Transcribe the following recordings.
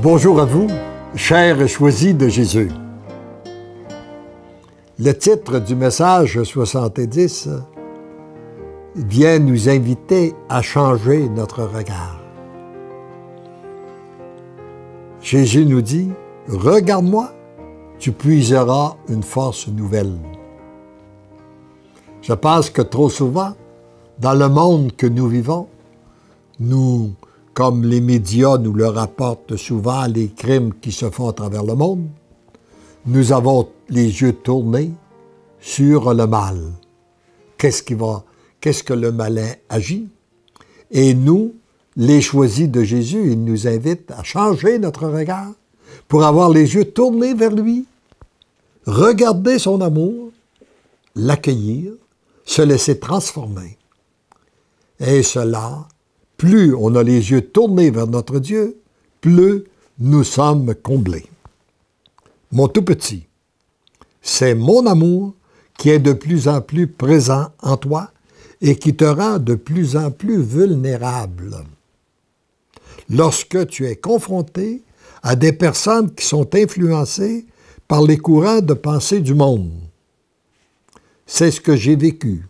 Bonjour à vous, chers choisis de Jésus. Le titre du message 70 vient nous inviter à changer notre regard. Jésus nous dit, « Regarde-moi, tu puiseras une force nouvelle. » Je pense que trop souvent, dans le monde que nous vivons, nous, comme les médias nous le rapportent souvent, les crimes qui se font à travers le monde, nous avons les yeux tournés sur le mal. Qu'est-ce que le malin agit? Et nous, les choisis de Jésus, il nous invite à changer notre regard pour avoir les yeux tournés vers lui, regarder son amour, l'accueillir, se laisser transformer. Et cela, plus on a les yeux tournés vers notre Dieu, plus nous sommes comblés. Mon tout petit, c'est mon amour qui est de plus en plus présent en toi et qui te rend de plus en plus vulnérable. Lorsque tu es confronté à des personnes qui sont influencées par les courants de pensée du monde. C'est ce que j'ai vécu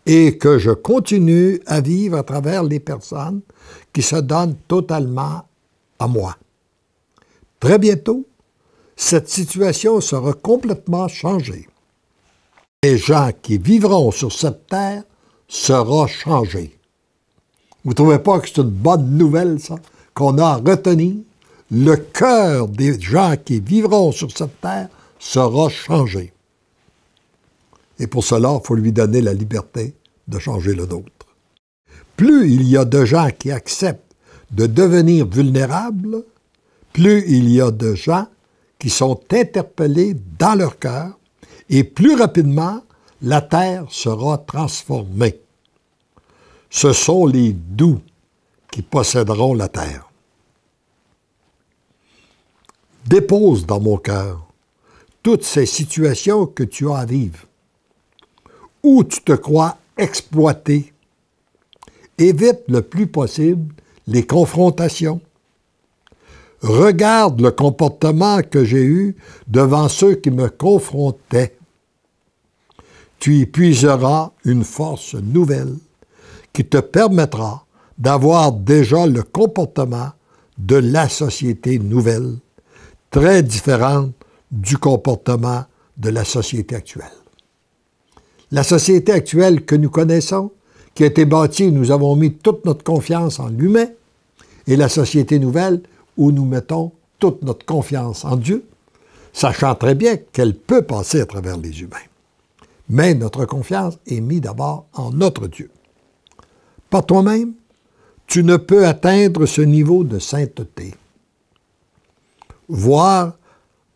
et que je continue à vivre à travers les personnes qui se donnent totalement à moi. Très bientôt, cette situation sera complètement changée. Les gens qui vivront sur cette terre seront changés. Vous ne trouvez pas que c'est une bonne nouvelle, ça, qu'on a à retenir? Le cœur des gens qui vivront sur cette terre sera changé. Et pour cela, il faut lui donner la liberté de changer le nôtre. Plus il y a de gens qui acceptent de devenir vulnérables, plus il y a de gens qui sont interpellés dans leur cœur, et plus rapidement, la terre sera transformée. Ce sont les doux qui posséderont la terre. Dépose dans mon cœur toutes ces situations que tu as à vivre, où tu te crois exploité. Évite le plus possible les confrontations. Regarde le comportement que j'ai eu devant ceux qui me confrontaient. Tu y puiseras une force nouvelle qui te permettra d'avoir déjà le comportement de la société nouvelle, très différente du comportement de la société actuelle. La société actuelle que nous connaissons, qui a été bâtie, nous avons mis toute notre confiance en l'humain, et la société nouvelle où nous mettons toute notre confiance en Dieu, sachant très bien qu'elle peut passer à travers les humains. Mais notre confiance est mise d'abord en notre Dieu. Par toi-même, tu ne peux atteindre ce niveau de sainteté. Voir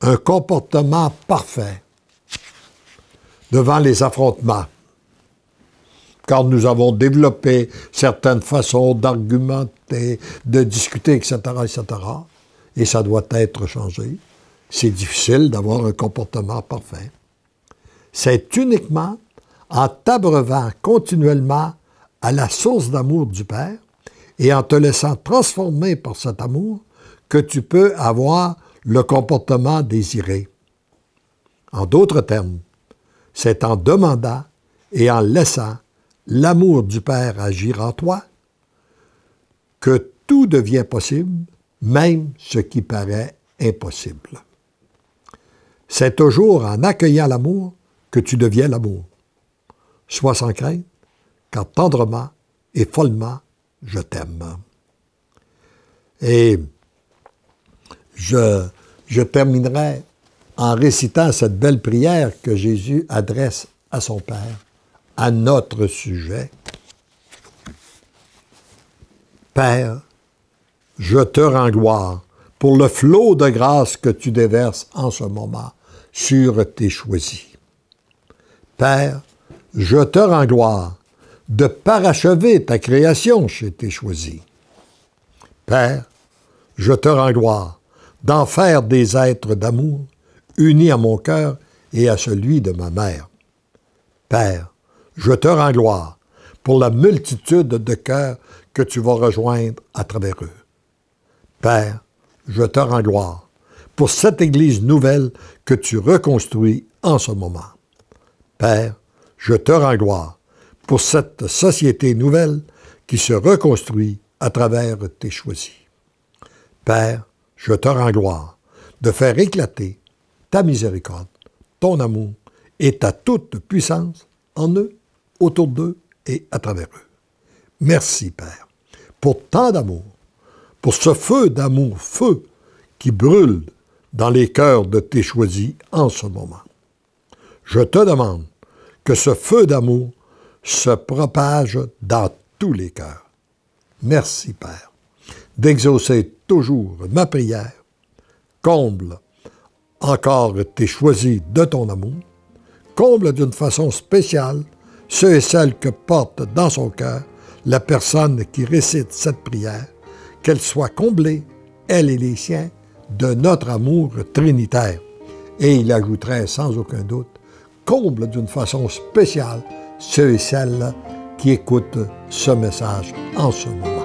un comportement parfait devant les affrontements, car nous avons développé certaines façons d'argumenter, de discuter, etc., etc., et ça doit être changé. C'est difficile d'avoir un comportement parfait. C'est uniquement en t'abreuvant continuellement à la source d'amour du Père et en te laissant transformer par cet amour que tu peux avoir le comportement désiré. En d'autres termes, c'est en demandant et en laissant l'amour du Père agir en toi que tout devient possible, même ce qui paraît impossible. C'est toujours en accueillant l'amour que tu deviens l'amour. Sois sans crainte, car tendrement et follement je t'aime. Et je terminerai en récitant cette belle prière que Jésus adresse à son Père, à notre sujet. Père, je te rends gloire pour le flot de grâce que tu déverses en ce moment sur tes choisis. Père, je te rends gloire de parachever ta création chez tes choisis. Père, je te rends gloire d'en faire des êtres d'amour unis à mon cœur et à celui de ma mère. Père, je te rends gloire pour la multitude de cœurs que tu vas rejoindre à travers eux. Père, je te rends gloire pour cette Église nouvelle que tu reconstruis en ce moment. Père, je te rends gloire pour cette société nouvelle qui se reconstruit à travers tes choisis. Père, je te rends gloire de faire éclater ta miséricorde, ton amour et ta toute puissance en eux, autour d'eux et à travers eux. Merci, Père, pour tant d'amour, pour ce feu d'amour, feu qui brûle dans les cœurs de tes choisis en ce moment. Je te demande que ce feu d'amour se propage dans tous les cœurs. Merci, Père, d'exaucer toujours ma prière. Comble encore tes choisis de ton amour. Comble d'une façon spéciale ceux et celles que porte dans son cœur la personne qui récite cette prière, qu'elle soit comblée, elle et les siens, de notre amour trinitaire. Et il ajouterait sans aucun doute, comble d'une façon spéciale ceux et celles qui écoutent ce message en ce moment.